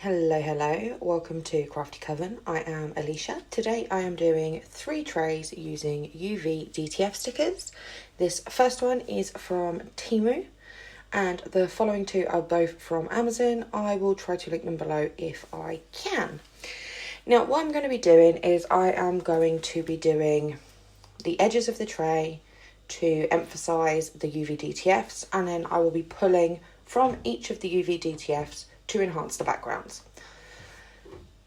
Hello, welcome to Crafty Coven. I am Alicia. Today I am doing 3 trays using Uvdtf stickers. This first one is from Temu and the following 2 are both from Amazon. I will try to link them below if I can. Now what I'm going to be doing is I am going to be doing the edges of the tray to emphasise the Uvdtfs, and then I will be pulling from each of the Uvdtfs to enhance the backgrounds.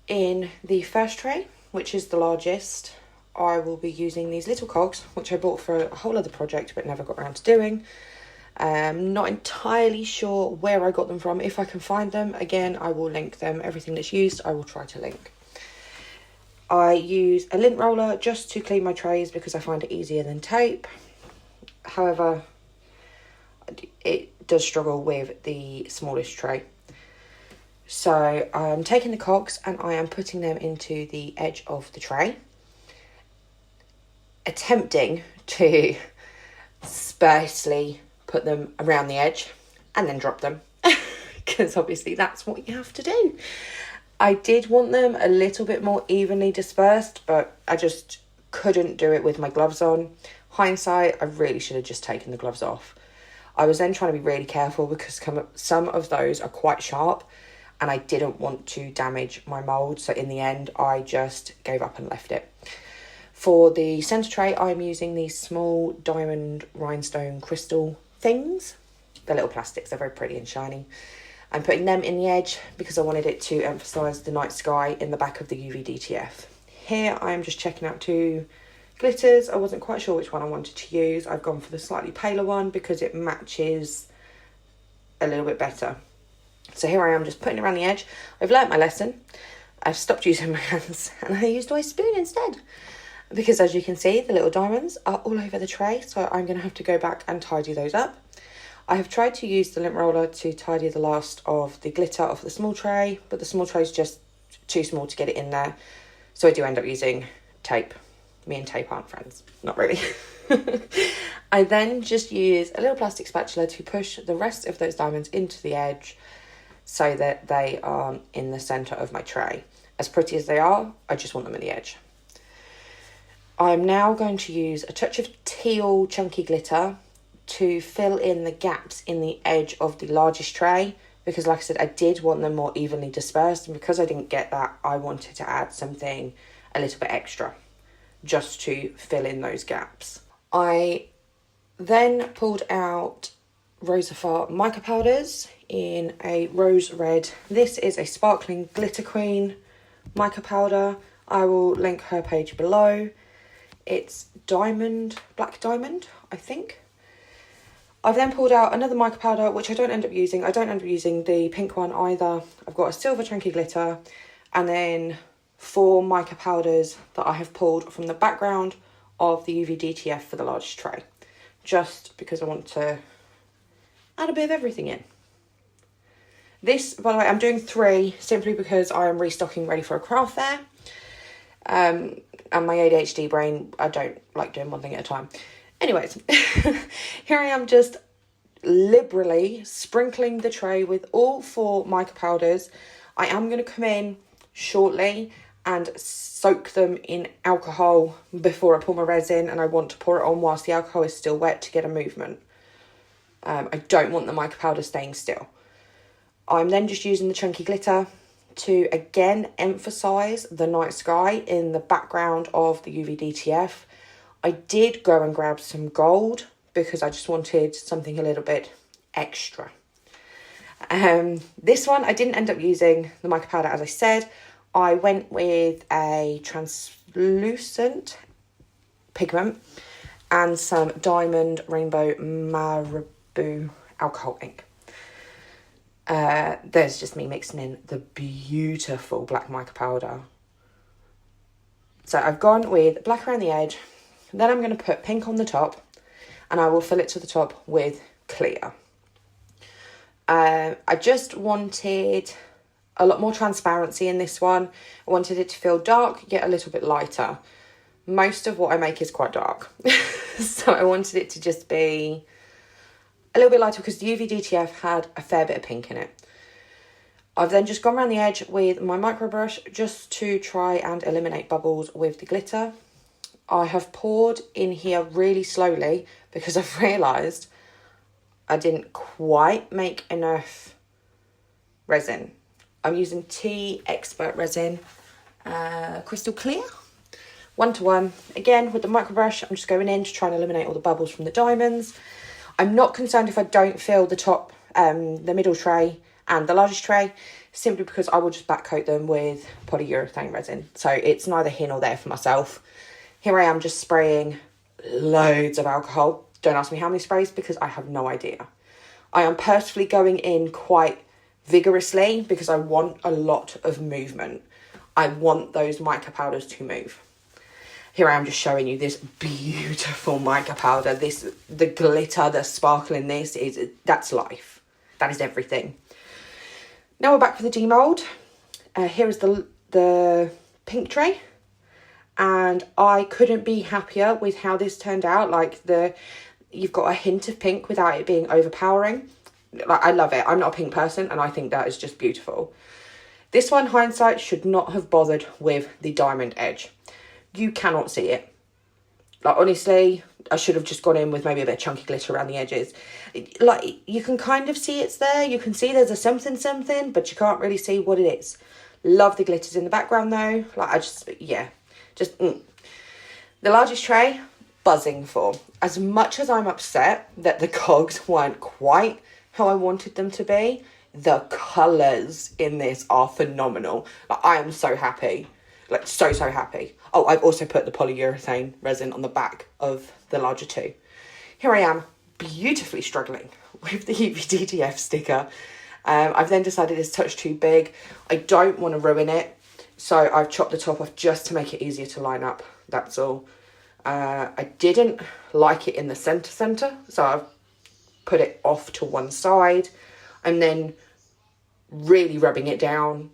In the first tray, which is the largest, I will be using these little cogs, which I bought for a whole other project but never got around to doing. Not entirely sure where I got them from. If I can find them, again, I will link them. Everything that's used, I will try to link. I use a lint roller just to clean my trays because I find it easier than tape. However, it does struggle with the smallest tray. So I'm taking the cogs and I am putting them into the edge of the tray, attempting to sparsely put them around the edge and then drop them, because obviously that's what you have to do. I did want them a little bit more evenly dispersed, but I just couldn't do it with my gloves on. Hindsight, I really should have just taken the gloves off. I was then trying to be really careful because some of those are quite sharp and I didn't want to damage my mould. So in the end, I just gave up and left it. For the centre tray, I'm using these small diamond rhinestone crystal things. They're little plastics, they're very pretty and shiny. I'm putting them in the edge because I wanted it to emphasise the night sky in the back of the Uvdtf. Here, I'm just checking out 2 glitters. I wasn't quite sure which one I wanted to use. I've gone for the slightly paler one because it matches a little bit better. So here I am just putting it around the edge. I've learnt my lesson. I've stopped using my hands and I used my spoon instead. Because as you can see, the little diamonds are all over the tray. So I'm going to have to go back and tidy those up. I have tried to use the lint roller to tidy the last of the glitter off the small tray. But the small tray is just too small to get it in there. So I do end up using tape. Me and tape aren't friends. Not really. I then just use a little plastic spatula to push the rest of those diamonds into the edge so that they are in the centre of my tray. As pretty as they are, I just want them at the edge. I'm now going to use a touch of teal chunky glitter to fill in the gaps in the edge of the largest tray because, like I said, I did want them more evenly dispersed, and because I didn't get that, I wanted to add something a little bit extra just to fill in those gaps. I then pulled out Rosafar mica powders in a rose red. This is a sparkling glitter queen mica powder. I will link her page below. It's black diamond, I think. I've then pulled out another mica powder, which I don't end up using. I don't end up using the pink one either. I've got a silver chunky glitter and then 4 mica powders that I have pulled from the background of the Uvdtf for the largest tray, just because I want to add a bit of everything in. This, by the way, I'm doing 3 simply because I am restocking ready for a craft fair. And my ADHD brain, I don't like doing one thing at a time. Anyways, here I am just liberally sprinkling the tray with all 4 mica powders. I am going to come in shortly and soak them in alcohol before I pour my resin, and I want to pour it on whilst the alcohol is still wet to get a movement. I don't want the mica powder staying still. I'm then just using the chunky glitter to again emphasise the night sky in the background of the Uvdtf. I did go and grab some gold because I just wanted something a little bit extra. This one, I didn't end up using the mica powder, as I said. I went with a translucent pigment and some Diamond Rainbow Marabou alcohol ink. There's just me mixing in the beautiful black mica powder. So I've gone with black around the edge. Then I'm going to put pink on the top and I will fill it to the top with clear. I just wanted a lot more transparency in this one. I wanted it to feel dark, yet a little bit lighter. Most of what I make is quite dark. So I wanted it to just be a little bit lighter because the Uvdtf had a fair bit of pink in it. I've then just gone around the edge with my micro brush just to try and eliminate bubbles with the glitter. I have poured in here really slowly because I've realised I didn't quite make enough resin. I'm using Teexpert resin, crystal clear, 1:1. Again, with the micro brush, I'm just going in to try and eliminate all the bubbles from the diamonds. I'm not concerned if I don't fill the top, the middle tray and the largest tray, simply because I will just back coat them with polyurethane resin. So it's neither here nor there for myself. Here I am just spraying loads of alcohol. Don't ask me how many sprays because I have no idea. I am purposefully going in quite vigorously because I want a lot of movement. I want those mica powders to move. Here I am just showing you this beautiful mica powder. The glitter, the sparkle in this, that's life. That is everything. Now we're back for the demold. Here is the pink tray. And I couldn't be happier with how this turned out. Like you've got a hint of pink without it being overpowering. Like, I love it. I'm not a pink person and I think that is just beautiful. This one, hindsight, should not have bothered with the diamond edge. You cannot see it. Like, honestly, I should have just gone in with maybe a bit of chunky glitter around the edges. Like, you can kind of see it's there. You can see there's a something, but you can't really see what it is. Love the glitters in the background though. Like, The largest tray, buzzing for. As much as I'm upset that the cogs weren't quite how I wanted them to be, the colours in this are phenomenal. Like, I am so happy. Like, so happy. Oh, I've also put the polyurethane resin on the back of the larger two. Here I am, beautifully struggling with the Uvdtf sticker. I've then decided it's a touch too big. I don't want to ruin it, so I've chopped the top off just to make it easier to line up. That's all. I didn't like it in the centre, so I've put it off to one side. And then really rubbing it down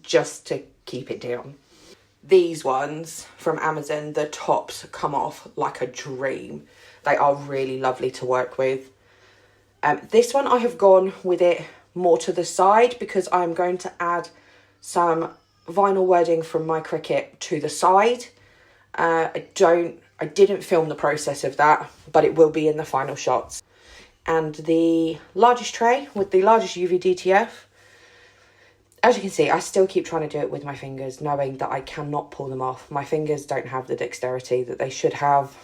just to keep it down. These ones from Amazon, the tops come off like a dream. They are really lovely to work with. This one I have gone with it more to the side because I'm going to add some vinyl wording from my Cricut to the side. I didn't film the process of that, but it will be in the final shots. And the largest tray with the largest Uvdtf. As you can see, I still keep trying to do it with my fingers, knowing that I cannot pull them off. My fingers don't have the dexterity that they should have.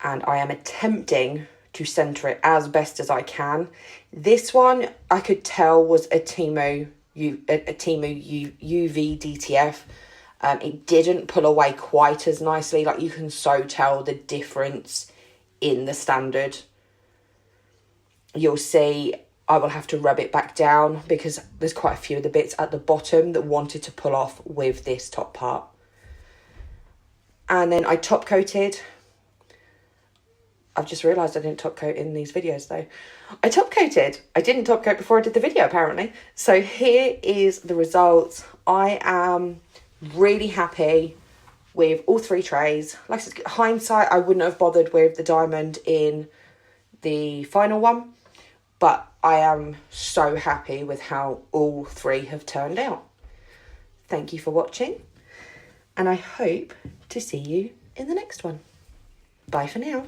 And I am attempting to centre it as best as I can. This one, I could tell was a Temu Uvdtf. It didn't pull away quite as nicely. Like, you can so tell the difference in the standard. You'll see I will have to rub it back down because there's quite a few of the bits at the bottom that wanted to pull off with this top part. And then I top coated. I've just realised I didn't top coat in these videos though. I top coated. I didn't top coat before I did the video apparently. So here is the results. I am really happy with all three trays. Like I said, hindsight, I wouldn't have bothered with the diamond in the final one, but I am so happy with how all three have turned out. Thank you for watching, and I hope to see you in the next one. Bye for now.